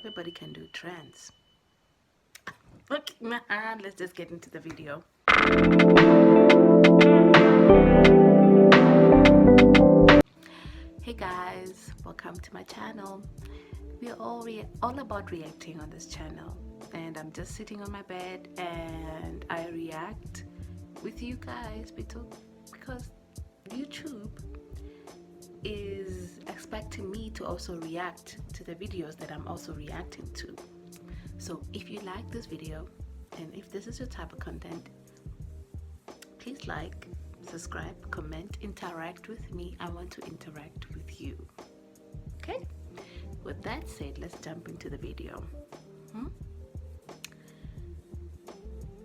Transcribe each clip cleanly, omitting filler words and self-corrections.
everybody can do trends. Look, let's just get into the video. Hey guys, welcome to my channel. We're all about reacting on this channel, and I'm just sitting on my bed and I react with you guys because YouTube is expecting me to also react to the videos that I'm also reacting to. So if you like this video and if this is your type of content, please like, subscribe, comment, interact with me. I want to interact with you. Okay? With that said, let's jump into the video.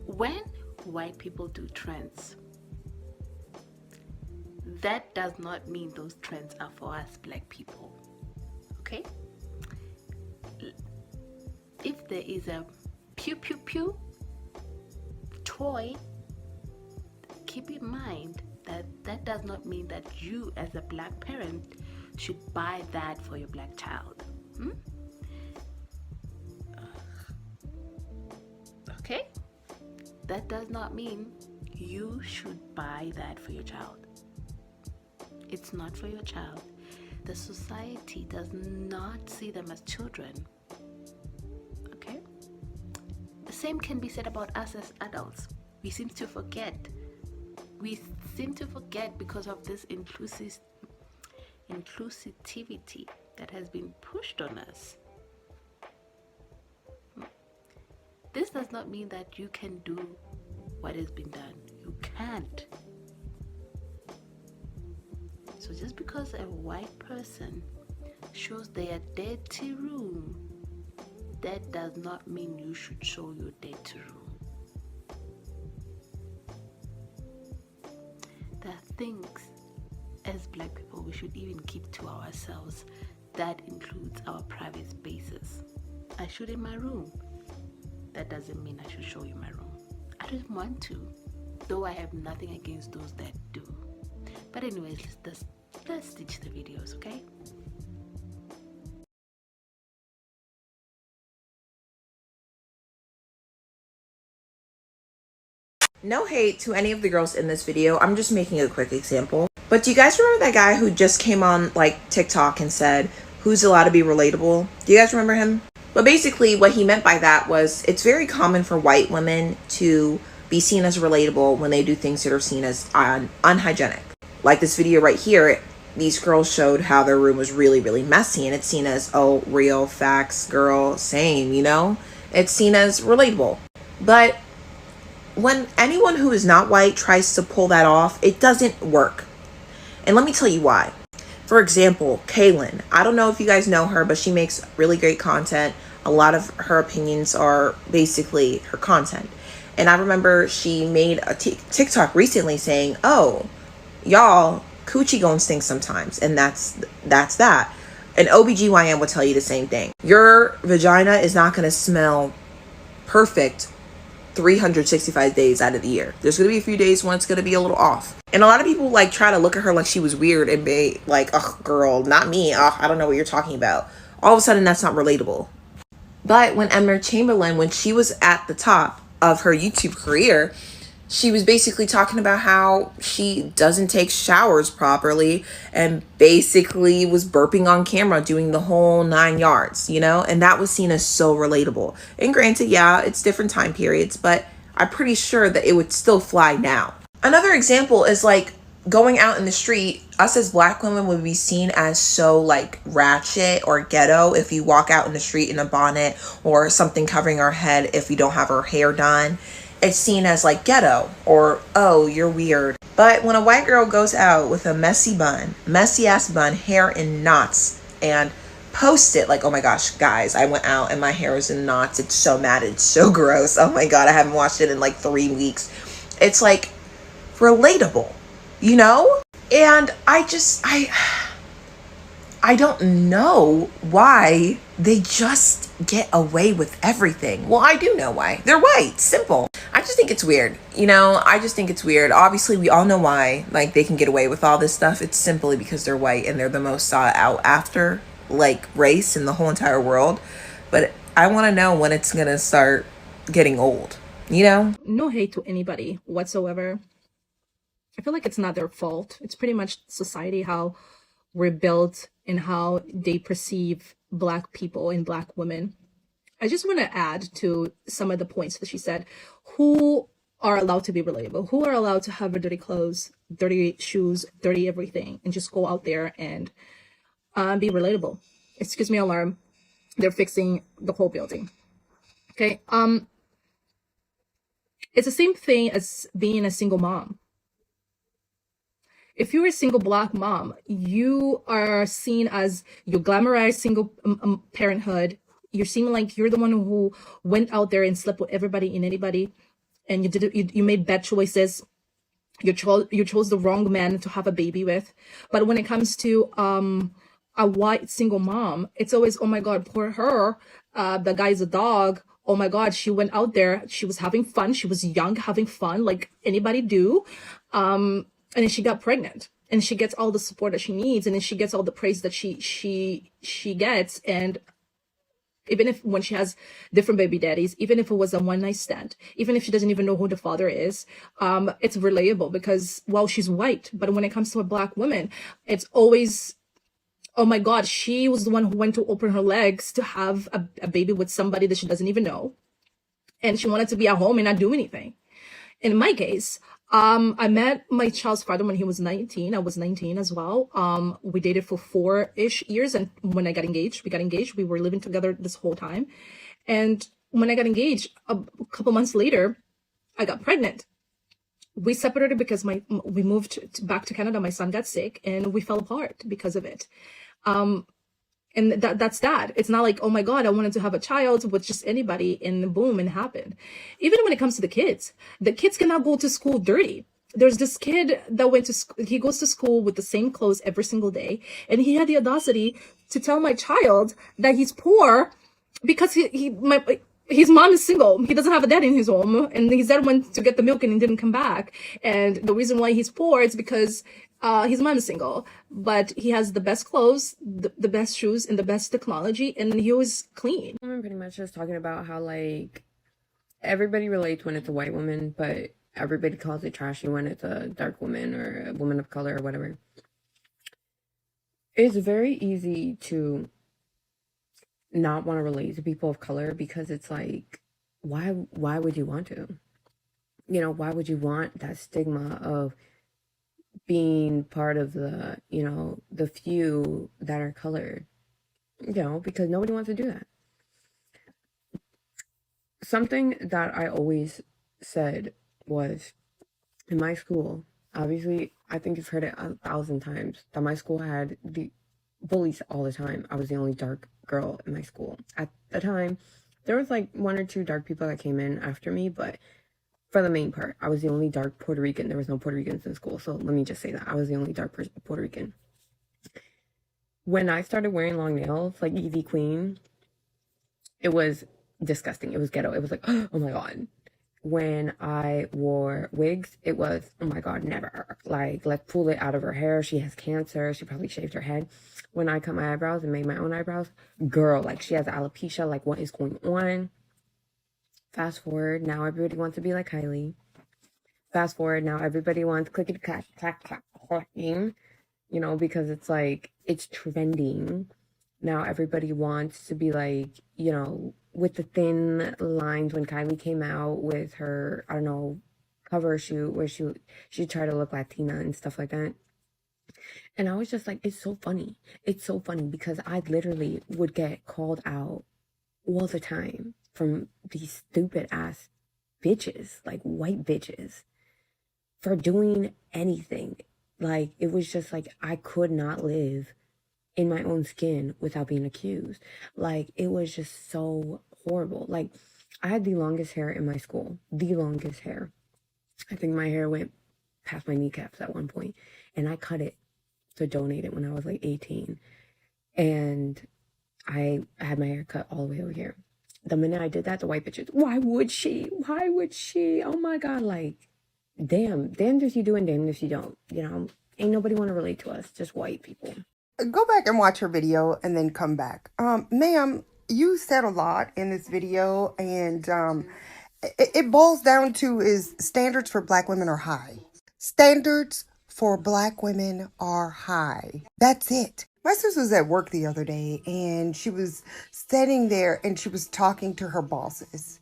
When white people do trends, that does not mean those trends are for us black people. Okay? If there is a pew pew pew toy, keep in mind that that does not mean that you as a black parent should buy that for your black child. Okay? That does not mean you should buy that for your child. It's not for your child. The society does not see them as children. Okay? The same can be said about us as adults. We seem to forget because of this inclusivity that has been pushed on us. This does not mean that you can do what has been done. You can't. So just because a white person shows their dirty room, that does not mean you should show your dirty room. There are things as black people we should even keep to ourselves. That includes our private spaces. I shoot in my room. That doesn't mean I should show you my room. I don't want to, though I have nothing against those that do. But anyways, let's ditch the videos, okay? No hate to any of the girls in this video. I'm just making a quick example. But do you guys remember that guy who just came on like TikTok and said, "Who's allowed to be relatable?" Do you guys remember him? But basically what he meant by that was it's very common for white women to be seen as relatable when they do things that are seen as unhygienic. Like this video right here, these girls showed how their room was really, really messy, and it's seen as, oh, real facts, girl, same, you know? It's seen as relatable. But when anyone who is not white tries to pull that off, it doesn't work. And let me tell you why. For example, Kaylin. I don't know if you guys know her, but she makes really great content. A lot of her opinions are basically her content. And I remember she made a TikTok recently saying, oh, y'all, coochie gon' stink sometimes. And that's that. An OBGYN would tell you the same thing. Your vagina is not going to smell perfect 365 days out of the year. There's going to be a few days when it's going to be a little off. And a lot of people like try to look at her like she was weird and be like, oh, girl, not me. Oh, I don't know what you're talking about. All of a sudden, that's not relatable. But when Emma Chamberlain, when she was at the top of her YouTube career, she was basically talking about how she doesn't take showers properly and basically was burping on camera, doing the whole 9 yards, you know? And that was seen as so relatable. And granted, yeah, it's different time periods, but I'm pretty sure that it would still fly now. Another example is like going out in the street. Us as black women would be seen as so like ratchet or ghetto if you walk out in the street in a bonnet or something covering our head if we don't have our hair done. It's seen as like ghetto or, oh, you're weird. But when a white girl goes out with a messy ass bun, hair in knots, and post it like, oh my gosh, guys, I went out and my hair is in knots. It's so mad. It's so gross. Oh my God, I haven't washed it in like 3 weeks. It's like relatable, you know? And I don't know why they just get away with everything. Well, I do know why. They're white. Simple. I just think it's weird. You know, I just think it's weird. Obviously, we all know why, like, they can get away with all this stuff. It's simply because they're white and they're the most sought out after, like, race in the whole entire world. but I want to know when it's gonna start getting old, you know? No hate to anybody whatsoever. I feel like it's not their fault. It's pretty much society, how we're built and how they perceive Black people and Black women. I just want to add to some of the points that she said. Who are allowed to be relatable? Who are allowed to have dirty clothes, dirty shoes, dirty everything, and just go out there and be relatable? Excuse me, alarm. They're fixing the whole building. Okay. It's the same thing as being a single mom. If you're a single Black mom, you are seen as you glamorize single parenthood. You're seen like you're the one who went out there and slept with everybody and anybody, and you made bad choices. You chose the wrong man to have a baby with. But when it comes to a white single mom, it's always, oh my God, poor her. The guy's a dog. Oh my God, she went out there. She was having fun. She was young, having fun like anybody do. And then she got pregnant, and she gets all the support that she needs, and then she gets all the praise that she gets. And even if when she has different baby daddies, even if it was a one night stand, even if she doesn't even know who the father is, it's relatable because, well, she's white. But when it comes to a Black woman, it's always, oh my God, she was the one who went to open her legs to have a baby with somebody that she doesn't even know. And she wanted to be at home and not do anything. In my case, I met my child's father when he was 19. I was 19 as well. We dated for 4-ish years. And when I got engaged, we got engaged. We were living together this whole time. And when I got engaged, a couple months later, I got pregnant. We separated because we moved back to Canada. My son got sick and we fell apart because of it. And that's that. It's not like, oh my God, I wanted to have a child with just anybody, and boom, it happened. Even when it comes to the kids cannot go to school dirty. There's this kid that went to school, he goes to school with the same clothes every single day. And he had the audacity to tell my child that he's poor because his mom is single. He doesn't have a dad in his home, and his dad went to get the milk and he didn't come back. And the reason why he's poor is because his mom is single, but he has the best clothes, the best shoes, and the best technology, and he was clean. I'm pretty much just talking about how, like, everybody relates when it's a white woman, but everybody calls it trashy when it's a dark woman or a woman of color or whatever. It's very easy to not want to relate to people of color because it's like, why would you want to? You know, why would you want that stigma of being part of the, you know, the few that are colored? You know, because nobody wants to do that. Something that I always said was, in my school, obviously, I think you've heard it 1,000 times, that my school had the bullies all the time. I was the only dark girl in my school. At the time, there was like 1 or 2 dark people that came in after me, but for the main part, I was the only dark Puerto Rican. There was no Puerto Ricans in school, so let me just say that. I was the only dark Puerto Rican. When I started wearing long nails, like Evie Queen, it was disgusting. It was ghetto. It was like, oh my God. When I wore wigs, it was, oh my God, never. Like, let's pull it out of her hair. She has cancer. She probably shaved her head. When I cut my eyebrows and made my own eyebrows, girl, like, she has alopecia. Like, what is going on? Fast forward, now everybody wants to be like Kylie. Fast forward, now everybody wants clickety clack, clack, clack, clacking, you know, because it's like, it's trending. Now everybody wants to be like, you know, with the thin lines when Kylie came out with her, I don't know, cover shoot where she tried to look Latina and stuff like that. And I was just like, it's so funny. It's so funny because I literally would get called out all the time from these stupid ass bitches, like white bitches, for doing anything. Like, it was just like, I could not live in my own skin without being accused. Like, it was just so horrible. Like, I had the longest hair in my school, the longest hair. I think my hair went past my kneecaps at one point, and I cut it to donate it when I was like 18. And I had my hair cut all the way over here. The minute I did that, the white bitches, why would she? Why would she? Oh my God, like, damn if you do and damn if you don't. You know, ain't nobody want to relate to us, just white people. Go back and watch her video and then come back. Ma'am, you said a lot in this video, and it boils down to is standards for black women are high. Standards for black women are high. That's it. My sister was at work the other day, and she was sitting there, and she was talking to her bosses.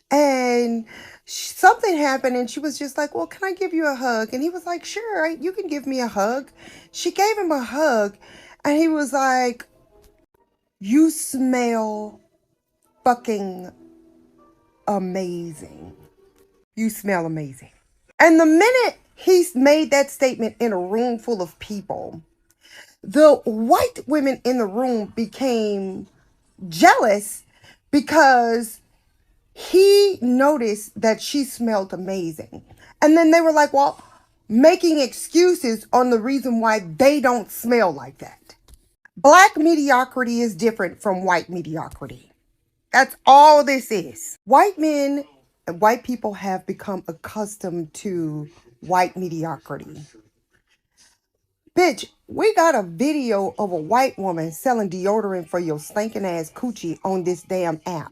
And something happened, and she was just like, well, can I give you a hug? And he was like, sure, you can give me a hug. She gave him a hug, and he was like, you smell fucking amazing. You smell amazing. And the minute he made that statement in a room full of people, the white women in the room became jealous because he noticed that she smelled amazing. And then they were like, well, making excuses on the reason why they don't smell like that. Black mediocrity is different from white mediocrity. That's all this is. White men and white people have become accustomed to white mediocrity. Bitch, we got a video of a white woman selling deodorant for your stinking ass coochie on this damn app.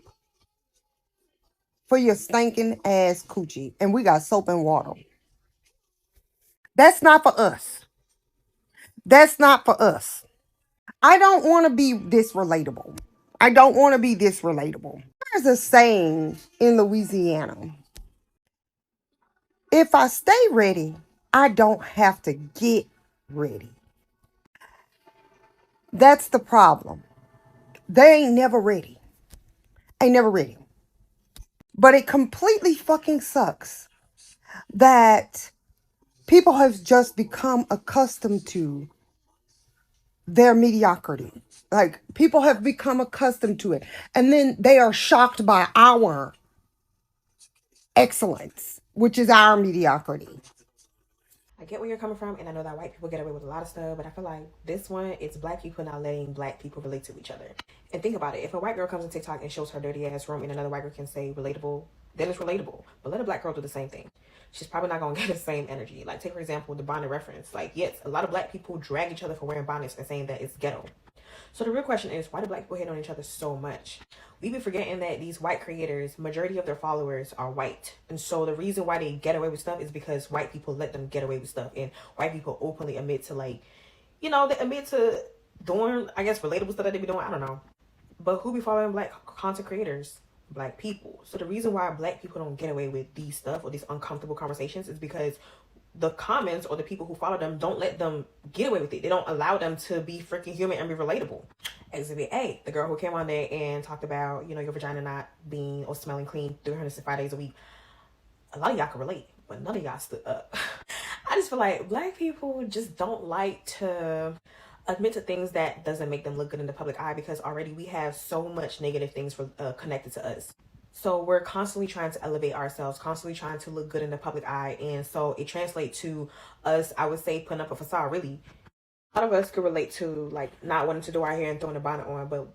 For your stinking ass coochie. And we got soap and water. That's not for us. That's not for us. I don't want to be this relatable. I don't want to be this relatable. There's a saying in Louisiana. If I stay ready, I don't have to get ready. That's the problem. They ain't never ready. Ain't never ready. But it completely fucking sucks that people have just become accustomed to their mediocrity. Like, people have become accustomed to it. And then they are shocked by our excellence, which is our mediocrity. I get where you're coming from, and I know that white people get away with a lot of stuff, but I feel like this one, it's black people not letting black people relate to each other. And think about it. If a white girl comes on TikTok and shows her dirty ass room and another white girl can say relatable, then it's relatable. But let a black girl do the same thing. She's probably not going to get the same energy. Like, take, for example, the bonnet reference. Like, yes, a lot of black people drag each other for wearing bonnets and saying that it's ghetto. So the real question is, why do black people hate on each other so much? We be forgetting that these white creators, majority of their followers are white. And so the reason why they get away with stuff is because white people let them get away with stuff. And white people openly admit to, like, you know, they admit to doing, I guess, relatable stuff that they be doing. I don't know. But who be following black content creators? Black people. So the reason why black people don't get away with these stuff or these uncomfortable conversations is because the comments or the people who follow them don't let them get away with it. They don't allow them to be freaking human and be relatable. Exhibit A, the girl who came on there and talked about, you know, your vagina not being or smelling clean 365 days a week. A lot of y'all can relate, but none of y'all stood up. I just feel like black people just don't like to admit to things that doesn't make them look good in the public eye, because already we have so much negative things connected to us. So we're constantly trying to elevate ourselves, constantly trying to look good in the public eye. And so it translates to us, I would say, putting up a facade, really. A lot of us could relate to, like, not wanting to do our hair and throwing a bonnet on. But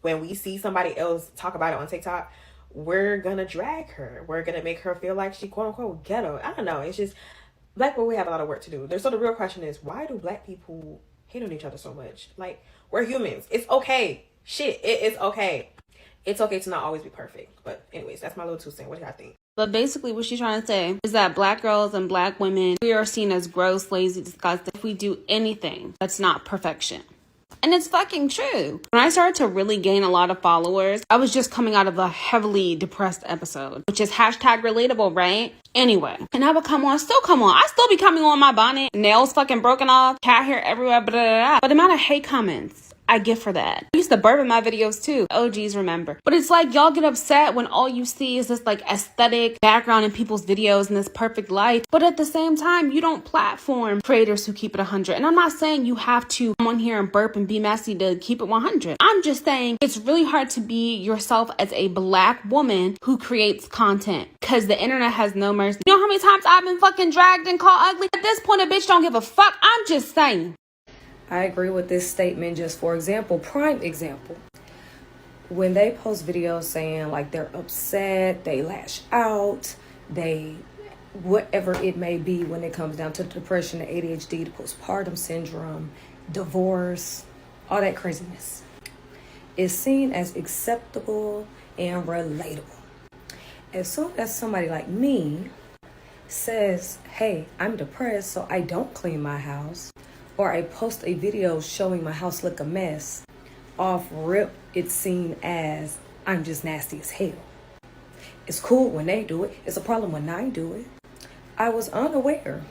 when we see somebody else talk about it on TikTok, we're going to drag her. We're going to make her feel like she, quote unquote, ghetto. I don't know. It's just, black people, we have a lot of work to do. So the real question is, why do black people hate on each other so much? Like, we're humans. It's okay. Shit, it is okay. It's okay to not always be perfect. But anyways, that's my little 2 cents. What do y'all think? But basically what she's trying to say is that black girls and black women, we are seen as gross, lazy, disgusting if we do anything that's not perfection. And it's fucking true. When I started to really gain a lot of followers, I was just coming out of a heavily depressed episode, which is hashtag relatable, right? Anyway, and I would come on. I still be coming on my bonnet, nails fucking broken off, cat hair everywhere, blah, blah, blah. But the amount of hate comments I get for that. I used to burp in my videos too. OGs remember. But it's like y'all get upset when all you see is this like aesthetic background in people's videos and this perfect life. But at the same time, you don't platform creators who keep it 100. And I'm not saying you have to come on here and burp and be messy to keep it 100. I'm just saying it's really hard to be yourself as a black woman who creates content, because the internet has no mercy. You know how many times I've been fucking dragged and called ugly? At this point, a bitch don't give a fuck. I'm just saying. I agree with this statement. Just for example, prime example, when they post videos saying like they're upset, they lash out, they whatever it may be when it comes down to the depression, the ADHD, the postpartum syndrome, divorce, all that craziness. is seen as acceptable and relatable. As soon as somebody like me says, hey, I'm depressed, so I don't clean my house, or I post a video showing my house look a mess, off rip, it's seen as I'm just nasty as hell. It's cool when they do it. It's a problem when I do it. I was unaware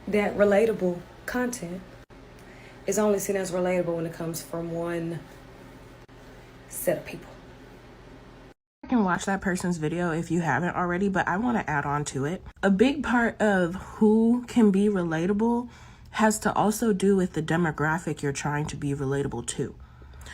that relatable content is only seen as relatable when it comes from one set of people. You can watch that person's video if you haven't already, but I want to add on to it. A big part of who can be relatable has to also do with the demographic you're trying to be relatable to.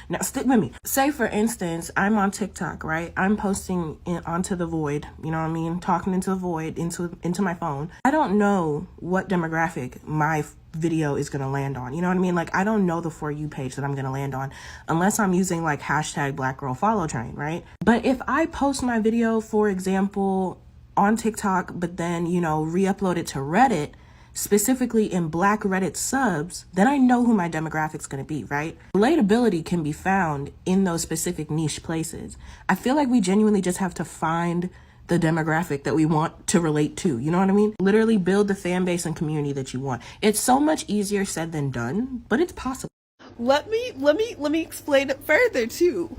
Now, stick with me. Say, for instance, I'm on TikTok, right? I'm posting onto the void, you know what I mean? Talking into the void, into my phone. I don't know what demographic my video is going to land on. You know what I mean? Like, I don't know the For You page that I'm going to land on unless I'm using like hashtag Black Girl Follow Train, right? But if I post my video, for example, on TikTok, but then, you know, re-upload it to Reddit, specifically in Black Reddit subs, then I know who my demographic's going to be, right? Relatability can be found in those specific niche places. I feel like we genuinely just have to find the demographic that we want to relate to. You know what I mean? Literally build the fan base and community that you want. It's so much easier said than done, but it's possible. Let me explain it further too.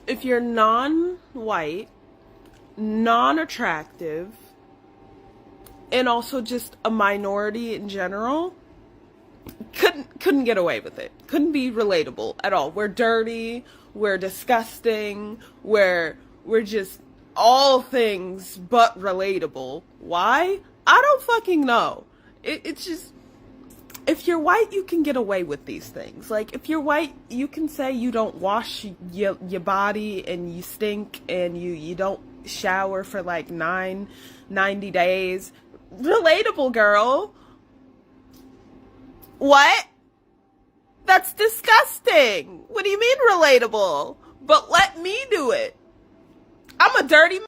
If you're non-white, non-attractive, and also just a minority in general, couldn't get away with it. Couldn't be relatable at all. We're dirty, we're disgusting, we're just all things but relatable. Why? I don't fucking know. It's just, if you're white, you can get away with these things. Like, if you're white, you can say you don't wash your body and you stink and you don't shower for like 90 days. Relatable, girl. What? That's disgusting. What do you mean relatable? But let me do it. I'm a dirty